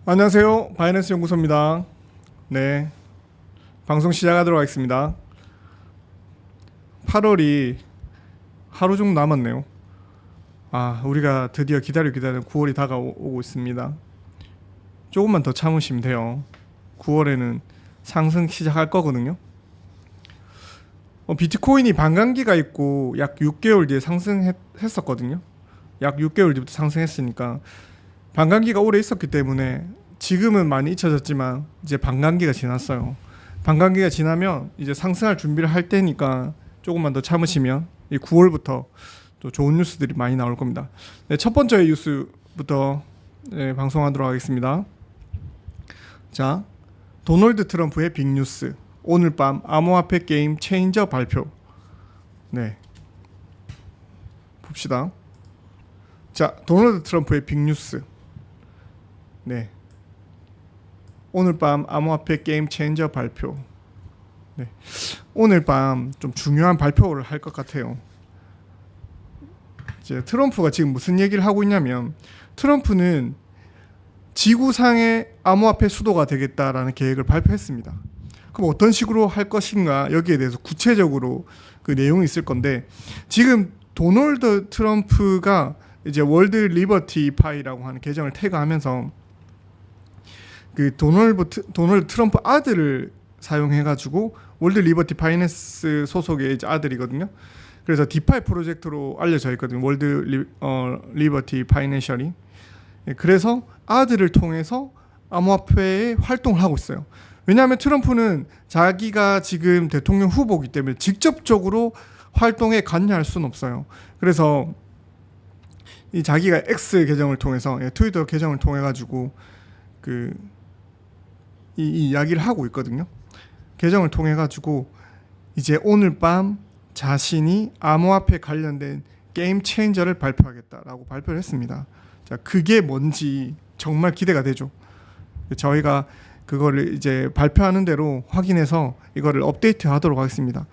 안녕하세요. 바이낸스 연구소입니다. 네, 방송 시작하도록 하겠습니다. 8월이 하루 정도 남았네요. 우리가 드디어 기다리는 9월이 다가오고 있습니다. 조금만 더 참으시면 돼요. 9월에는 상승 시작할 거거든요. 비트코인이 반감기가 있고 약 6개월 뒤에 상승했었거든요. 약 6개월 뒤부터 상승했으니까 반감기가 오래 있었기 때문에 지금은 많이 잊혀졌지만 이제 반감기가 지났어요. 반감기가 지나면 이제 상승할 준비를 할 때니까 조금만 더 참으시면 이 9월부터 또 좋은 뉴스들이 많이 나올 겁니다. 네, 첫 번째 뉴스부터 방송하도록 하겠습니다. 자, 도널드 트럼프의 빅뉴스. 오늘 밤 암호화폐 게임 체인저 발표. 네, 봅시다. 자, 도널드 트럼프의 빅뉴스. 네, 오늘 밤 암호화폐 게임 체인저 발표. 네, 오늘 밤 좀 중요한 발표를 할 것 같아요. 이제 트럼프가 지금 무슨 얘기를 하고 있냐면, 트럼프는 지구상의 암호화폐 수도가 되겠다라는 계획을 발표했습니다. 그럼 어떤 식으로 할 것인가, 여기에 대해서 구체적으로 그 내용이 있을 건데, 지금 도널드 트럼프가 이제 월드 리버티 파이라고 하는 계정을 태그하면서 그 도널드 트럼프 아들을 사용해가지고 월드 리버티 파이낸스 소속의 이제 아들이거든요. 그래서 디파이 프로젝트로 알려져 있거든요. 월드 리버티 파이낸셜이. 그래서 아들을 통해서 암호화폐에 활동을 하고 있어요. 왜냐하면 트럼프는 자기가 지금 대통령 후보이기 때문에 직접적으로 활동에 관여할 수는 없어요. 그래서 이 자기가 X 계정을 통해서, 트위터 계정을 통해 가지고 이 이야기를 하고 있거든요. 계정을 통해 가지고 이제 오늘 밤 자신이 암호화폐 관련된 게임 체인저를 발표하겠다라고 발표를 했습니다. 자, 그게 뭔지 정말 기대가 되죠. 저희가 그거를 이제 발표하는 대로 확인해서 이거를 업데이트 하도록 하겠습니다.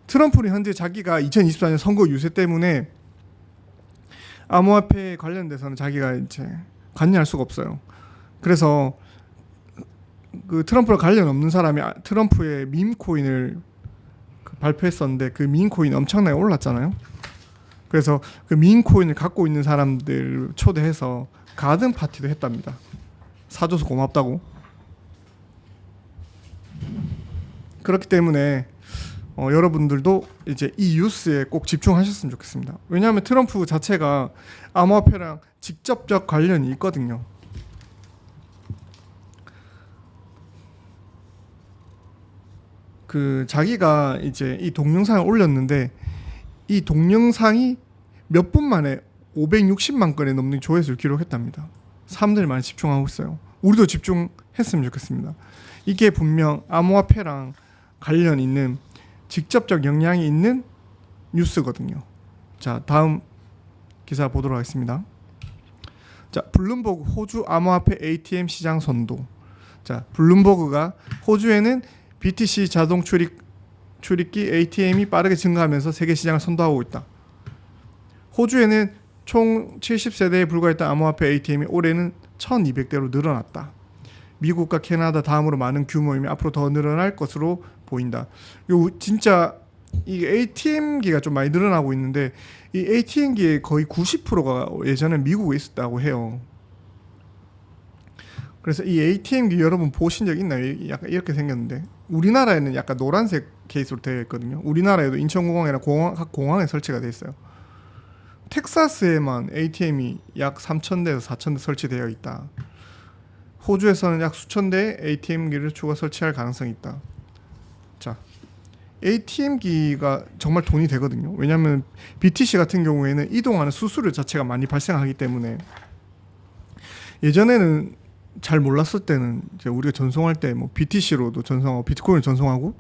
트럼프는 현재 자기가 2024년 선거 유세 때문에 암호화폐 관련돼서는 자기가 이제 관여할 수가 없어요. 그래서 그 트럼프랑 관련 없는 사람이 트럼프의 밈코인을 발표했었는데, 그 밈코인 엄청나게 올랐잖아요. 그래서 그 밈코인을 갖고 있는 사람들 초대해서 가든 파티도 했답니다. 사줘서 고맙다고. 그렇기 때문에 여러분들도 이제 이 뉴스에 꼭 집중하셨으면 좋겠습니다. 왜냐하면 트럼프 자체가 암호화폐랑 직접적 관련이 있거든요. 그 자기가 이제 이 동영상을 올렸는데, 이 동영상이 몇 분 만에 560만 건에 넘는 조회수를 기록했답니다. 사람들이 많이 집중하고 있어요. 우리도 집중했으면 좋겠습니다. 이게 분명 암호화폐랑 관련 있는 직접적 영향이 있는 뉴스거든요. 자, 다음 기사 보도록 하겠습니다. 자, 블룸버그 호주 암호화폐 ATM 시장 선도. 자, 블룸버그가 호주에는 BTC 자동 출입기 ATM이 빠르게 증가하면서 세계 시장을 선도하고 있다. 호주에는 총 70세대에 불과했던 암호화폐 ATM이 올해는 1200대로 늘어났다. 미국과 캐나다 다음으로 많은 규모이며 앞으로 더 늘어날 것으로 보인다. 진짜 이 ATM기가 좀 많이 늘어나고 있는데, 이 ATM기의 거의 90%가 예전에 미국에 있었다고 해요. 그래서 이 ATM기 여러분 보신 적 있나요? 약간 이렇게 생겼는데, 우리나라에는 약간 노란색 케이스로 되어 있거든요. 우리나라에도 인천공항이나 각 공항에 설치가 되어 있어요. 텍사스에만 ATM이 약 3,000대에서 4,000대 설치되어 있다. 호주에서는 약 수천 대의 ATM기를 추가 설치할 가능성이 있다. 자, ATM기가 정말 돈이 되거든요. 왜냐하면 BTC 같은 경우에는 이동하는 수수료 자체가 많이 발생하기 때문에, 예전에는 잘 몰랐을 때는 이제 우리가 전송할 때 뭐 BTC로도 전송하고 비트코인을 전송하고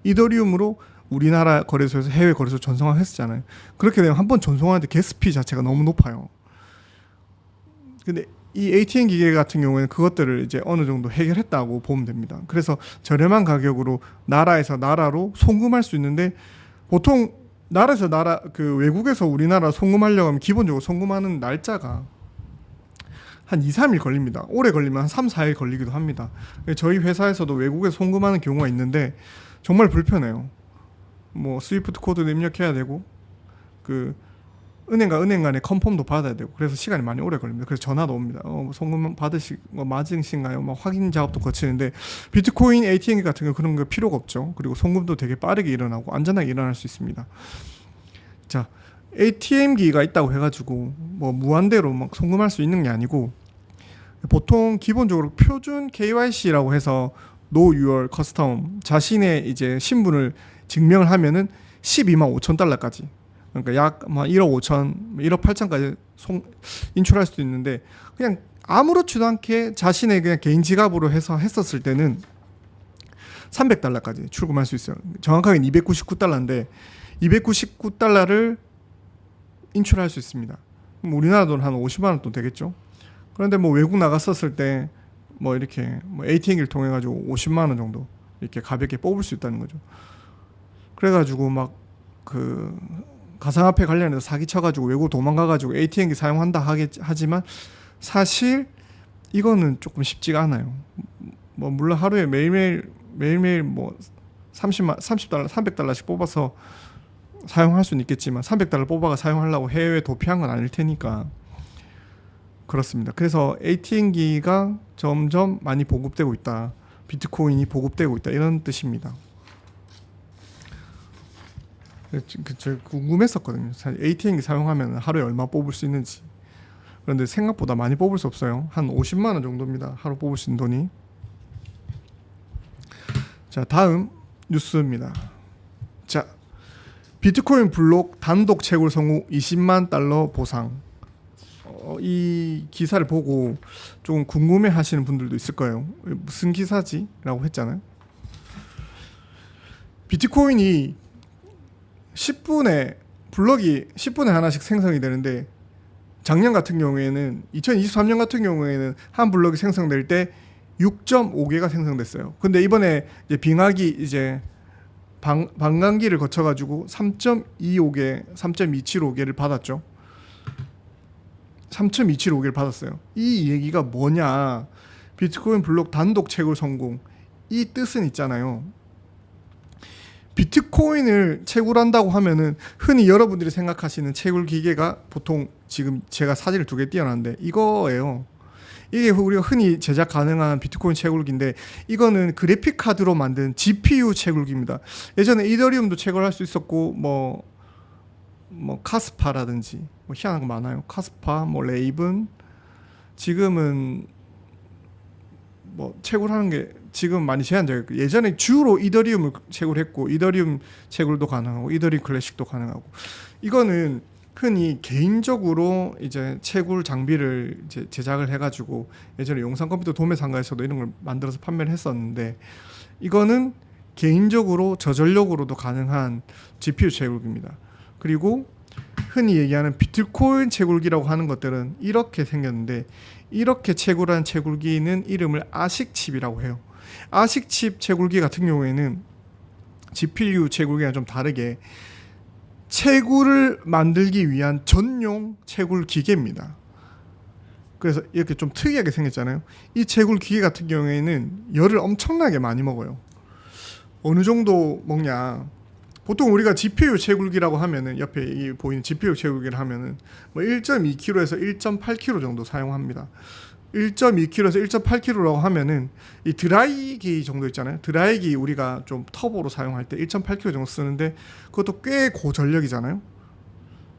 이더리움으로 우리나라 거래소에서 해외 거래소 전송하고 했었잖아요. 그렇게 되면 한 번 전송하는데 게스피 자체가 너무 높아요. 근데 이 ATM 기계 같은 경우에는 그것들을 이제 어느 정도 해결했다고 보면 됩니다. 그래서 저렴한 가격으로 나라에서 나라로 송금할 수 있는데, 보통 나라에서 외국에서 우리나라 송금하려고 하면 기본적으로 송금하는 날짜가 한 2, 3일 걸립니다. 오래 걸리면 한 3, 4일 걸리기도 합니다. 저희 회사에서도 외국에 송금하는 경우가 있는데 정말 불편해요. 뭐 스위프트 코드도 입력해야 되고 그 은행과 은행 간의 컨펌도 받아야 되고 그래서 시간이 많이 오래 걸립니다. 그래서 전화도 옵니다. 송금 맞으신가요? 막 확인 작업도 거치는데 비트코인 ATM 같은 거 그런 거 필요가 없죠. 그리고 송금도 되게 빠르게 일어나고 안전하게 일어날 수 있습니다. 자, ATM기가 있다고 해가지고 뭐 무한대로 막 송금할 수 있는 게 아니고 보통 기본적으로 표준 KYC라고 해서 Know Your Custom 자신의 이제 신분을 증명을 하면은 12만 5천 달러까지 그러니까 약 1억 5천, 1억 8천까지 인출할 수도 있는데 그냥 아무렇지도 않게 자신의 그냥 개인 지갑으로 해서 했었을 때는 300달러까지 출금할 수 있어요. 정확하게 299달러인데 299달러를 인출할 수 있습니다. 그럼 우리나라 돈 한 50만 원 돈 되겠죠. 그런데 뭐 외국 나갔었을 때 뭐 이렇게 뭐 ATM기를 통해 가지고 50만 원 정도 이렇게 가볍게 뽑을 수 있다는 거죠. 그래가지고 막 그 가상화폐 관련해서 사기 쳐가지고 외국 도망가가지고 ATM기 사용한다 하지만 사실 이거는 조금 쉽지가 않아요. 뭐 물론 하루에 매일매일 뭐 30달러, 300달러씩 뽑아서 사용할 수는 있겠지만 300달러 뽑아가 사용하려고 해외에 도피한 건 아닐 테니까 그렇습니다. 그래서 ATM기가 점점 많이 보급되고 있다. 비트코인이 보급되고 있다. 이런 뜻입니다. 제가 궁금했었거든요. 사실 ATM기 사용하면 하루에 얼마 뽑을 수 있는지. 그런데 생각보다 많이 뽑을 수 없어요. 한 50만 원 정도입니다. 하루 뽑을 수 있는 돈이. 자, 다음 뉴스입니다. 자, 비트코인 블록 단독 채굴 성공 20만 달러 보상. 이 기사를 보고 좀 궁금해 하시는 분들도 있을 거예요. 무슨 기사지? 라고 했잖아요. 비트코인이 10분에 블럭이 10분에 하나씩 생성이 되는데 작년 같은 경우에는 2023년 같은 경우에는 한 블럭이 생성될 때 6.5개가 생성됐어요. 근데 이번에 이제 빙하기 이제 반감기를 거쳐가지고 3.25개, 3.275개를 받았죠. 3.275개를 받았어요. 이 얘기가 뭐냐? 비트코인 블록 단독 채굴 성공. 이 뜻은 있잖아요. 비트코인을 채굴한다고 하면은 흔히 여러분들이 생각하시는 채굴 기계가 보통 지금 제가 사진을 2개 띄워놨는데 이거예요. 이게 우리가 흔히 제작 가능한 비트코인 채굴기인데 이거는 그래픽 카드로 만든 GPU 채굴기입니다. 예전에 이더리움도 채굴할 수 있었고 뭐 카스파라든지 뭐 희한한 거 많아요. 카스파, 뭐 레이븐. 지금은 뭐 채굴하는 게 지금 많이 제한적이고 예전에 주로 이더리움을 채굴했고 이더리움 채굴도 가능하고 이더리움 클래식도 가능하고 이거는 흔히 개인적으로 이제 채굴 장비를 이제 제작을 해가지고 예전에 용산 컴퓨터 도매상가에서도 이런 걸 만들어서 판매를 했었는데 이거는 개인적으로 저전력으로도 가능한 GPU 채굴기입니다. 그리고 흔히 얘기하는 비트코인 채굴기라고 하는 것들은 이렇게 생겼는데 이렇게 채굴한 채굴기는 이름을 아식칩이라고 해요. 아식칩 채굴기 같은 경우에는 GPU 채굴기랑 좀 다르게 채굴을 만들기 위한 전용 채굴 기계입니다. 그래서 이렇게 좀 특이하게 생겼잖아요. 이 채굴 기계 같은 경우에는 열을 엄청나게 많이 먹어요. 어느 정도 먹냐? 보통 우리가 GPU 채굴기라고 하면은 옆에 이 보이는 GPU 채굴기를 하면은 뭐 1.2kg에서 1.8kg 정도 사용합니다. 1.2kg에서 1.8kg라고 하면은 이 드라이기 정도 있잖아요. 드라이기 우리가 좀 터보로 사용할 때 1.8kg 정도 쓰는데 그것도 꽤 고전력이잖아요.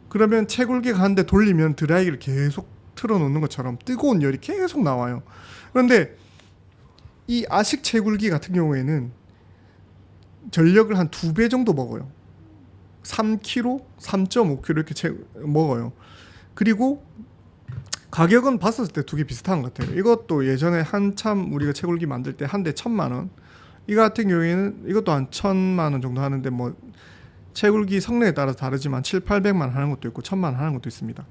그러면 채굴기가 한 대 돌리면 드라이기를 계속 틀어놓는 것처럼 뜨거운 열이 계속 나와요. 그런데 이 아식 채굴기 같은 경우에는 전력을 한 2배 정도 먹어요. 3kg, 3.5kg 이렇게 먹어요. 그리고 가격은 봤을 때 두 개 비슷한 것 같아요. 이것도 예전에 한참 우리가 채굴기 만들 때 한 대 1,000만 원. 이 같은 경우에는 이것도 한 1,000만 원 정도 하는데 뭐 채굴기 성능에 따라서 다르지만 700~800만 원 하는 것도 있고 1,000만 원 하는 것도 있습니다.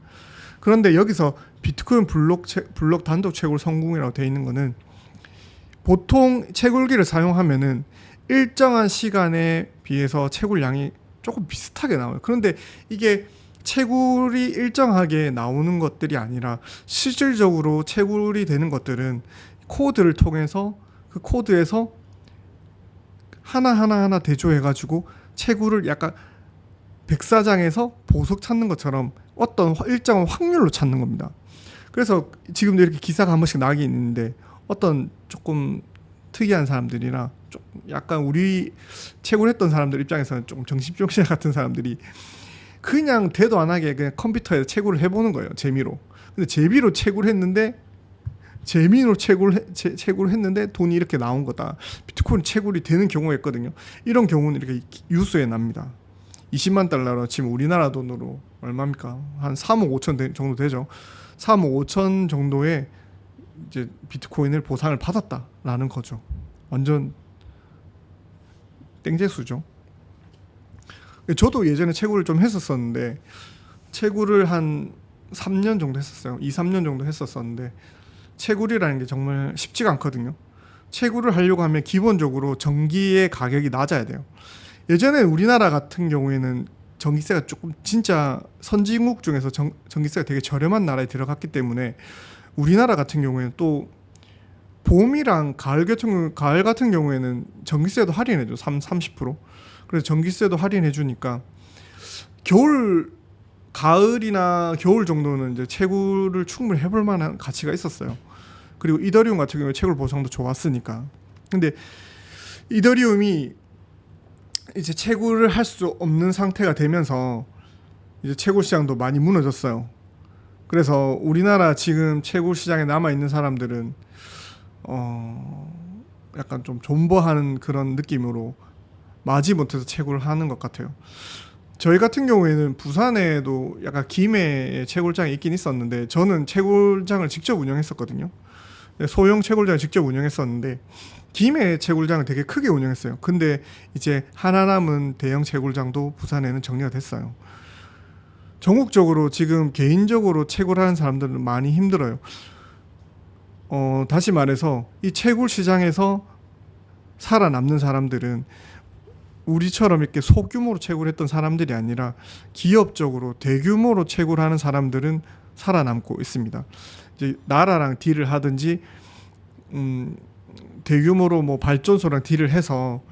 그런데 여기서 비트코인 블록 단독 채굴 성공이라고 되어 있는 거는 보통 채굴기를 사용하면은 일정한 시간에 비해서 채굴량이 조금 비슷하게 나와요. 그런데 이게 채굴이 일정하게 나오는 것들이 아니라 실질적으로 채굴이 되는 것들은 코드를 통해서 그 코드에서 하나 대조해가지고 채굴을 약간 백사장에서 보석 찾는 것처럼 어떤 일정한 확률로 찾는 겁니다. 그래서 지금도 이렇게 기사가 한 번씩 나긴 있는데 어떤 조금 특이한 사람들이나 좀 약간 우리 채굴했던 사람들 입장에서는 좀 정신병자 같은 사람들이 그냥 대도 안 하게 그냥 컴퓨터에 채굴을 해보는 거예요. 재미로. 근데 재미로 채굴했는데 채굴했는데 돈이 이렇게 나온 거다. 비트코인 채굴이 되는 경우가 있거든요. 이런 경우는 이렇게 뉴스에 납니다. 20만 달러로 지금 우리나라 돈으로 얼마입니까? 한 3억 5천 정도 되죠. 3억 5천 정도의 이제 비트코인을 보상을 받았다라는 거죠. 완전 땡재수죠. 저도 예전에 채굴을 좀 했었었는데 채굴을 한 3년 정도 했었어요. 2, 3년 정도 했었었는데 채굴이라는 게 정말 쉽지가 않거든요. 채굴을 하려고 하면 기본적으로 전기의 가격이 낮아야 돼요. 예전에 우리나라 같은 경우에는 전기세가 조금 진짜 선진국 중에서 전기세가 되게 저렴한 나라에 들어갔기 때문에 우리나라 같은 경우에는 또 봄이랑 가을 같은 경우에는 전기세도 할인해줘. 30%. 그래서 전기세도 할인해 주니까 가을이나 겨울 정도는 이제 채굴을 충분히 해볼 만한 가치가 있었어요. 그리고 이더리움 같은 경우에 채굴 보상도 좋았으니까. 근데 이더리움이 이제 채굴을 할 수 없는 상태가 되면서 이제 채굴 시장도 많이 무너졌어요. 그래서 우리나라 지금 채굴 시장에 남아 있는 사람들은 약간 좀 존버하는 그런 느낌으로 마지못해서 채굴을 하는 것 같아요. 저희 같은 경우에는 부산에도 약간 김해에 채굴장이 있긴 있었는데 저는 채굴장을 직접 운영했었거든요. 소형 채굴장을 직접 운영했었는데 김해 채굴장을 되게 크게 운영했어요. 근데 이제 하나 남은 대형 채굴장도 부산에는 정리가 됐어요. 전국적으로 지금 개인적으로 채굴하는 사람들은 많이 힘들어요. 다시 말해서 이 채굴 시장에서 살아남는 사람들은 우리처럼 이렇게 소규모로 채굴했던 사람들이 아니라 기업적으로 대규모로 채굴하는 사람들은 살아남고 있습니다. 이제 나라랑 딜을 하든지 대규모로 뭐 발전소랑 딜을 해서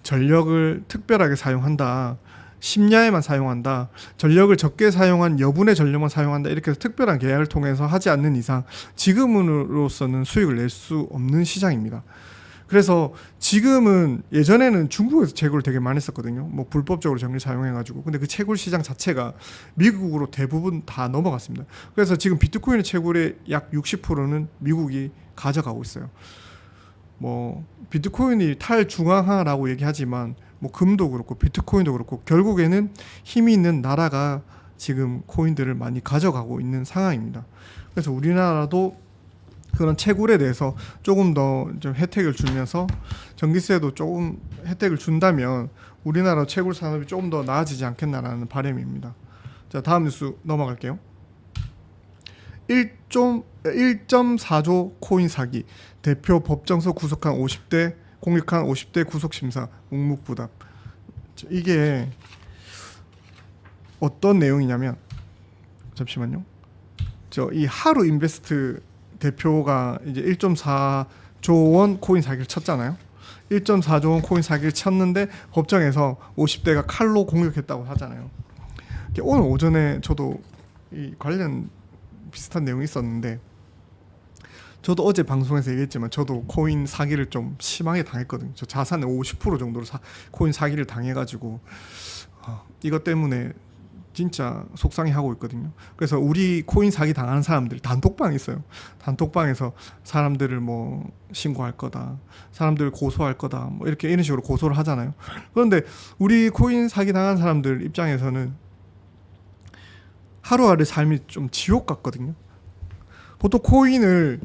전력을 특별하게 사용한다. 심야에만 사용한다. 전력을 적게 사용한 여분의 전력만 사용한다. 이렇게 해서 특별한 계약을 통해서 하지 않는 이상 지금으로서는 수익을 낼 수 없는 시장입니다. 그래서 지금은 예전에는 중국에서 채굴을 되게 많이 했었거든요. 뭐 불법적으로 전기를 사용해가지고. 근데 그 채굴 시장 자체가 미국으로 대부분 다 넘어갔습니다. 그래서 지금 비트코인 채굴의 약 60%는 미국이 가져가고 있어요. 뭐 비트코인이 탈중앙화라고 얘기하지만 뭐 금도 그렇고 비트코인도 그렇고 결국에는 힘이 있는 나라가 지금 코인들을 많이 가져가고 있는 상황입니다. 그래서 우리나라도 그런 채굴에 대해서 조금 더 좀 혜택을 주면서 전기세도 조금 혜택을 준다면 우리나라 채굴 산업이 조금 더 나아지지 않겠나라는 바람입니다. 자, 다음 뉴스 넘어갈게요. 1.4조 코인 사기, 대표 법정서 구속한 50대 공격한 50대 구속심사 묵묵부답. 이게 어떤 내용이냐면, 잠시만요. 이 하루 인베스트 대표가 이제 1.4조 원 코인 사기를 쳤잖아요. 1.4조 원 코인 사기를 쳤는데 법정에서 50대가 칼로 공격했다고 하잖아요. 오늘 오전에 저도 이 관련 비슷한 내용이 있었는데, 저도 어제 방송에서 얘기했지만 저도 코인 사기를 좀 심하게 당했거든요. 저 자산의 50% 정도로 코인 사기를 당해가지고 이것 때문에 진짜 속상해하고 있거든요. 그래서 우리 코인 사기 당하는 사람들 단톡방이 있어요. 단톡방에서 사람들을 뭐 신고할 거다, 사람들을 고소할 거다, 뭐 이런 식으로 고소를 하잖아요. 그런데 우리 코인 사기 당한 사람들 입장에서는 하루하루 삶이 좀 지옥 같거든요. 보통 코인을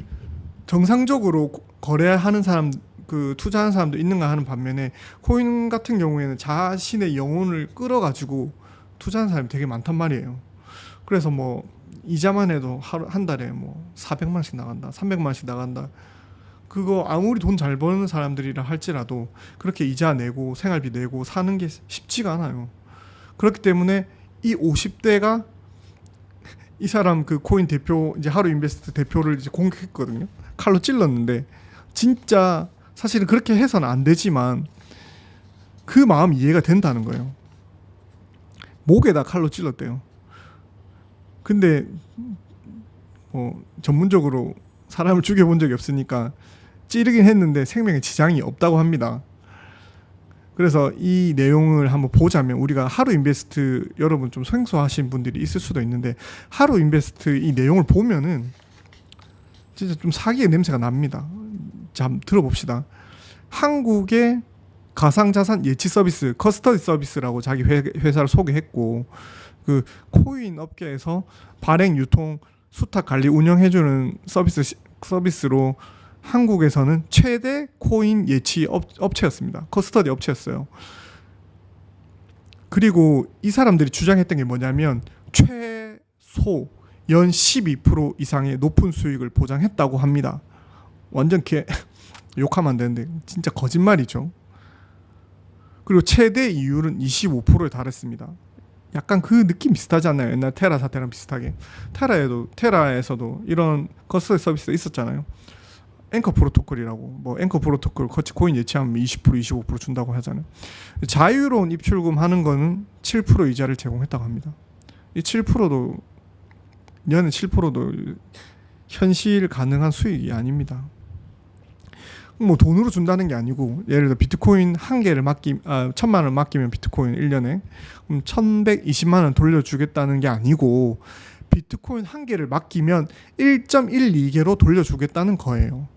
정상적으로 거래하는 사람, 투자하는 사람도 있는가 하는 반면에 코인 같은 경우에는 자신의 영혼을 끌어가지고 투자하는 사람이 되게 많단 말이에요. 그래서 뭐 이자만 해도 한 달에 뭐 400만씩 나간다, 300만씩 나간다. 그거 아무리 돈 잘 버는 사람들이라 할지라도 그렇게 이자 내고 생활비 내고 사는 게 쉽지가 않아요. 그렇기 때문에 이 50대가 이 사람 그 코인 대표 이제 하루 인베스트 대표를 이제 공격했거든요. 칼로 찔렀는데 진짜 사실은 그렇게 해서는 안 되지만 그 마음 이해가 된다는 거예요. 목에다 칼로 찔렀대요. 근데 뭐 전문적으로 사람을 죽여본 적이 없으니까 찌르긴 했는데 생명에 지장이 없다고 합니다. 그래서 이 내용을 한번 보자면 우리가 하루 인베스트 여러분 좀 생소하신 분들이 있을 수도 있는데 하루 인베스트 이 내용을 보면은 진짜 좀 사기의 냄새가 납니다. 자, 들어봅시다. 한국의 가상자산 예치 서비스, 커스터디 서비스라고 자기 회사를 소개했고 그 코인 업계에서 발행, 유통, 수탁, 관리, 운영해주는 서비스로 한국에서는 최대 코인 예치 업체였습니다. 커스터디 업체였어요. 그리고 이 사람들이 주장했던 게 뭐냐면 최소 연 12% 이상의 높은 수익을 보장했다고 합니다. 완전 욕하면 안 되는데 진짜 거짓말이죠. 그리고 최대 이율은 25%에 달했습니다. 약간 그 느낌 비슷하지 않나요? 옛날 테라 사태랑 비슷하게. 테라에서도 이런 커스터디 서비스가 있었잖아요. 앵커 프로토콜이라고. 뭐 앵커 프로토콜 같이 코인 예치하면 20% 25% 준다고 하잖아요. 자유로운 입출금 하는 거는 7% 이자를 제공했다고 합니다. 이 7%도 연에 7%도 현실 가능한 수익이 아닙니다. 뭐 돈으로 준다는 게 아니고 예를 들어 비트코인 한 개를 1,000만 원 맡기면 비트코인 1년에 그럼 1,120만 원 돌려주겠다는 게 아니고 비트코인 한 개를 맡기면 1.12개로 돌려주겠다는 거예요.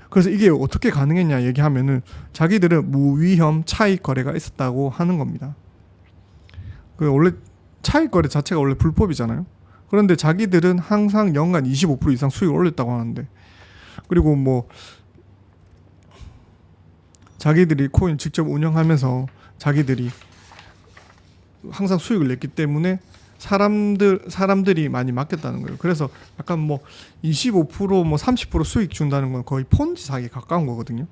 그래서 이게 어떻게 가능했냐 얘기하면은 자기들은 무위험 차익 거래가 있었다고 하는 겁니다. 그 원래 차익 거래 자체가 원래 불법이잖아요. 그런데 자기들은 항상 연간 25% 이상 수익을 올렸다고 하는데, 그리고 뭐 자기들이 코인 직접 운영하면서 자기들이 항상 수익을 냈기 때문에 사람들이 많이 맡겼다는 거예요. 그래서 약간 뭐 25%뭐 30% 수익 준다는 건 거의 폰지 사기에 가까운 거거든요.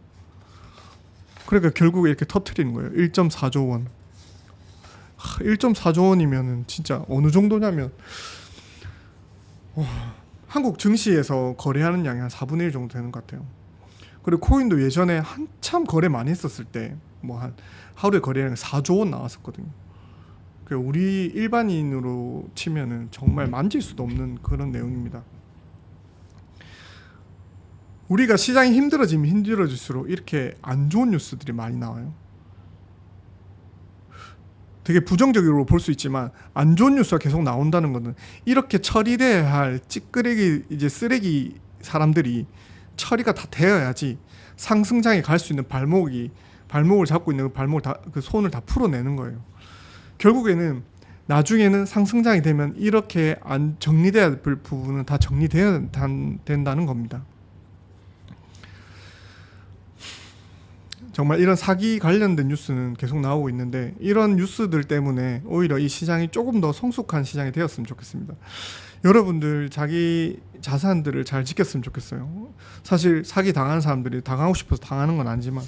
그러니까 결국에 이렇게 터트리는 거예요. 1.4조 원. 1.4조 원이면은 진짜 어느 정도냐면 한국 증시에서 거래하는 양이 한 4분의 1 정도 되는 것 같아요. 그리고 코인도 예전에 한참 거래 많이 했었을 때 뭐 한 하루에 거래량이 4조 원 나왔었거든요. 우리 일반인으로 치면은 정말 만질 수도 없는 그런 내용입니다. 우리가 시장이 힘들어지면 힘들어질수록 이렇게 안 좋은 뉴스들이 많이 나와요. 되게 부정적으로 볼 수 있지만 안 좋은 뉴스가 계속 나온다는 것은 이렇게 처리돼야 할 찌끄레기 이제 쓰레기 사람들이 처리가 다 되어야지 상승장에 갈 수 있는 발목을 잡고 있는 그 손을 다 풀어내는 거예요. 결국에는 나중에는 상승장이 되면 이렇게 안 정리돼야 할 부분은 다 정리돼야 된다는 겁니다. 정말 이런 사기 관련된 뉴스는 계속 나오고 있는데 이런 뉴스들 때문에 오히려 이 시장이 조금 더 성숙한 시장이 되었으면 좋겠습니다. 여러분들 자기 자산들을 잘 지켰으면 좋겠어요. 사실 사기 당하는 사람들이 당하고 싶어서 당하는 건 아니지만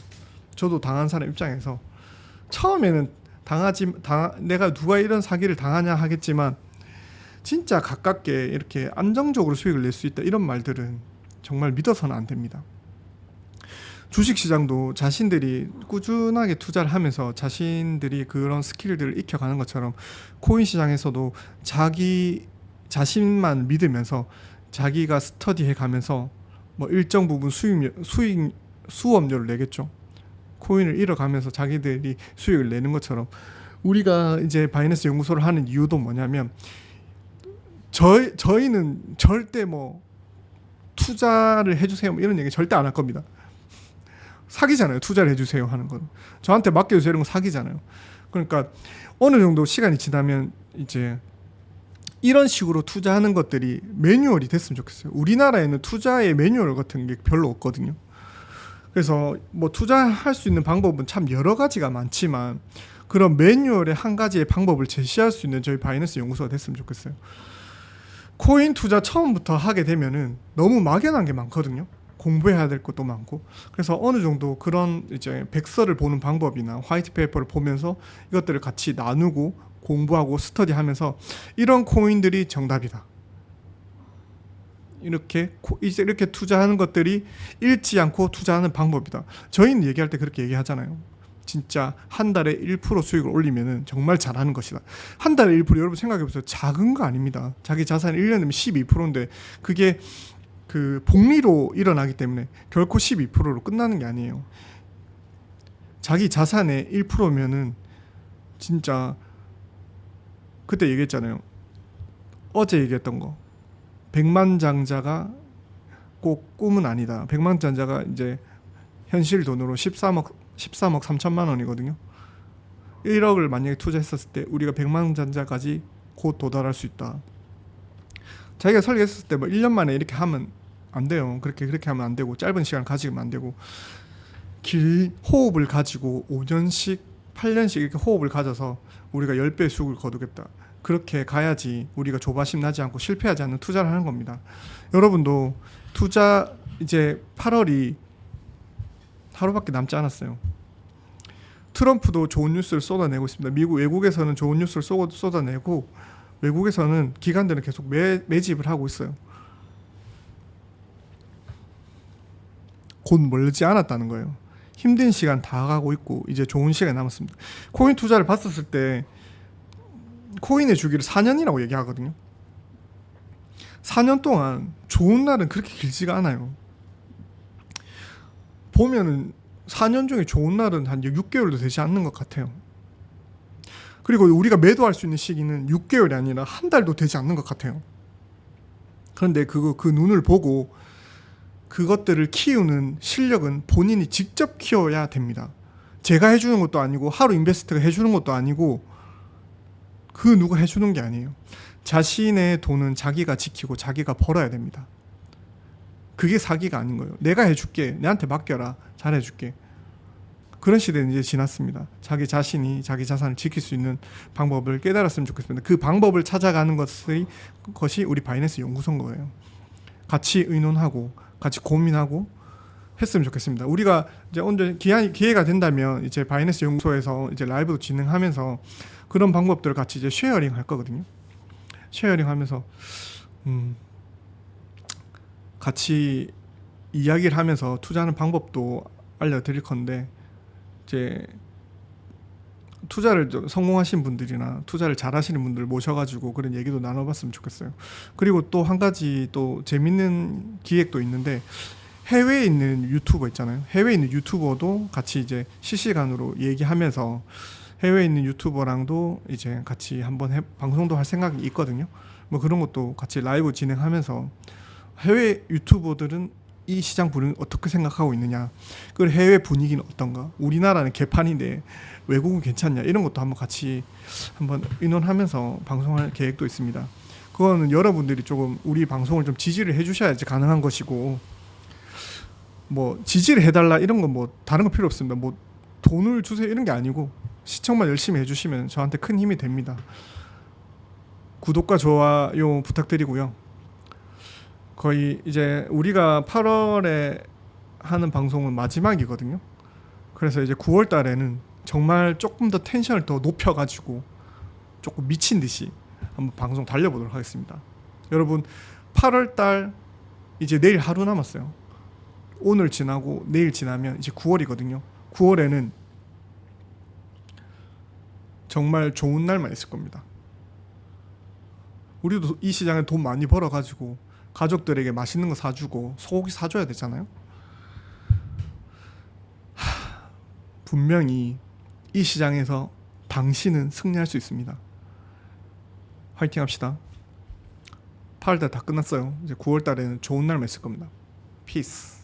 저도 당한 사람 입장에서 처음에는 내가 누가 이런 사기를 당하냐 하겠지만 진짜 가깝게 이렇게 안정적으로 수익을 낼 수 있다 이런 말들은 정말 믿어서는 안 됩니다. 주식시장도 자신들이 꾸준하게 투자를 하면서 자신들이 그런 스킬들을 익혀가는 것처럼 코인 시장에서도 자기 자신만 믿으면서 자기가 스터디해 가면서 뭐 일정 부분 수업료를 내겠죠. 코인을 잃어가면서 자기들이 수익을 내는 것처럼 우리가 이제 바이낸스 연구소를 하는 이유도 뭐냐면 저희는 절대 뭐 투자를 해주세요 뭐 이런 얘기 절대 안 할 겁니다. 사기잖아요. 투자를 해주세요 하는 건 저한테 맡겨주세요 이런 건 사기잖아요. 그러니까 어느 정도 시간이 지나면 이제 이런 식으로 투자하는 것들이 매뉴얼이 됐으면 좋겠어요. 우리나라에는 투자의 매뉴얼 같은 게 별로 없거든요. 그래서 뭐 투자할 수 있는 방법은 참 여러 가지가 많지만 그런 매뉴얼의 한 가지의 방법을 제시할 수 있는 저희 바이낸스 연구소가 됐으면 좋겠어요. 코인 투자 처음부터 하게 되면은 너무 막연한 게 많거든요. 공부해야 될 것도 많고. 그래서 어느 정도 그런 이제 백서를 보는 방법이나 화이트 페이퍼를 보면서 이것들을 같이 나누고 공부하고 스터디하면서 이런 코인들이 정답이다. 이제 이렇게 투자하는 것들이 잃지 않고 투자하는 방법이다. 저희는 얘기할 때 그렇게 얘기하잖아요. 진짜 한 달에 1% 수익을 올리면은 정말 잘하는 것이다. 한 달에 1% 여러분 생각해보세요. 작은 거 아닙니다. 자기 자산이 1년이면 12%인데 그게 그 복리로 일어나기 때문에 결코 12%로 끝나는 게 아니에요. 자기 자산의 1%면은 진짜 그때 얘기했잖아요. 어제 얘기했던 거. 백만장자가 꼭 꿈은 아니다. 백만장자가 이제 현실 돈으로 13억 3천만 원이거든요. 1억을 만약에 투자했었을 때 우리가 백만장자까지 곧 도달할 수 있다. 자기가 설계했을 때 뭐 1년 만에 이렇게 하면 안 돼요. 그렇게 하면 안 되고 짧은 시간 가지면 안 되고 길 호흡을 가지고 5년씩 8년씩 이렇게 호흡을 가져서 우리가 10배의 수익을 거두겠다. 그렇게 가야지 우리가 조바심 나지 않고 실패하지 않는 투자를 하는 겁니다. 여러분도 투자 이제 8월이 하루밖에 남지 않았어요. 트럼프도 좋은 뉴스를 쏟아내고 있습니다. 외국에서는 좋은 뉴스를 쏟아내고 외국에서는 기관들은 계속 매집을 하고 있어요. 곧 멀지 않았다는 거예요. 힘든 시간 다 가고 있고 이제 좋은 시간이 남았습니다. 코인 투자를 봤었을 때 코인의 주기를 4년이라고 얘기하거든요. 4년 동안 좋은 날은 그렇게 길지가 않아요. 보면은 4년 중에 좋은 날은 한 6개월도 되지 않는 것 같아요. 그리고 우리가 매도할 수 있는 시기는 6개월이 아니라 한 달도 되지 않는 것 같아요. 그런데 그 눈을 보고 그것들을 키우는 실력은 본인이 직접 키워야 됩니다. 제가 해주는 것도 아니고 하루 인베스트가 해주는 것도 아니고 그 누가 해주는 게 아니에요. 자신의 돈은 자기가 지키고 자기가 벌어야 됩니다. 그게 사기가 아닌 거예요. 내가 해줄게. 내한테 맡겨라. 잘해줄게. 그런 시대는 이제 지났습니다. 자기 자신이 자기 자산을 지킬 수 있는 방법을 깨달았으면 좋겠습니다. 그 방법을 찾아가는 것이 우리 바이낸스 연구소인 거예요. 같이 의논하고 같이 고민하고 했으면 좋겠습니다. 우리가 이제 언제 기회가 된다면 이제 바이낸스 연구소에서 이제 라이브도 진행하면서 그런 방법들을 같이 이제 쉐어링 할 거거든요. 쉐어링 하면서 같이 이야기를 하면서 투자하는 방법도 알려드릴 건데 이제 투자를 성공하신 분들이나 투자를 잘하시는 분들 모셔가지고 그런 얘기도 나눠봤으면 좋겠어요. 그리고 또 한 가지 또 재밌는 기획도 있는데 해외에 있는 유튜버 있잖아요. 해외에 있는 유튜버도 같이 이제 실시간으로 얘기하면서 해외에 있는 유튜버랑도 이제 같이 한번 방송도 할 생각이 있거든요. 뭐 그런 것도 같이 라이브 진행하면서 해외 유튜버들은 이 시장 분위기를 어떻게 생각하고 있느냐, 그리고 해외 분위기는 어떤가, 우리나라는 개판인데 외국은 괜찮냐, 이런 것도 한번 같이 한번 의논하면서 방송할 계획도 있습니다. 그거는 여러분들이 조금 우리 방송을 좀 지지를 해주셔야지 가능한 것이고, 뭐 지지를 해달라 이런 건 뭐 다른 거 필요 없습니다. 뭐 돈을 주세요 이런 게 아니고 시청만 열심히 해주시면 저한테 큰 힘이 됩니다. 구독과 좋아요 부탁드리고요. 거의 이제 우리가 8월에 하는 방송은 마지막이거든요. 그래서 이제 9월 달에는 정말 조금 더 텐션을 더 높여가지고 조금 미친 듯이 한번 방송 달려보도록 하겠습니다. 여러분 8월 달 이제 내일 하루 남았어요. 오늘 지나고 내일 지나면 이제 9월이거든요. 9월에는 정말 좋은 날만 있을 겁니다. 우리도 이 시장에 돈 많이 벌어가지고 가족들에게 맛있는 거 사주고 소고기 사줘야 되잖아요. 분명히 이 시장에서 당신은 승리할 수 있습니다. 화이팅 합시다. 8월달 다 끝났어요. 이제 9월달에는 좋은 날만 있을 겁니다. 피스.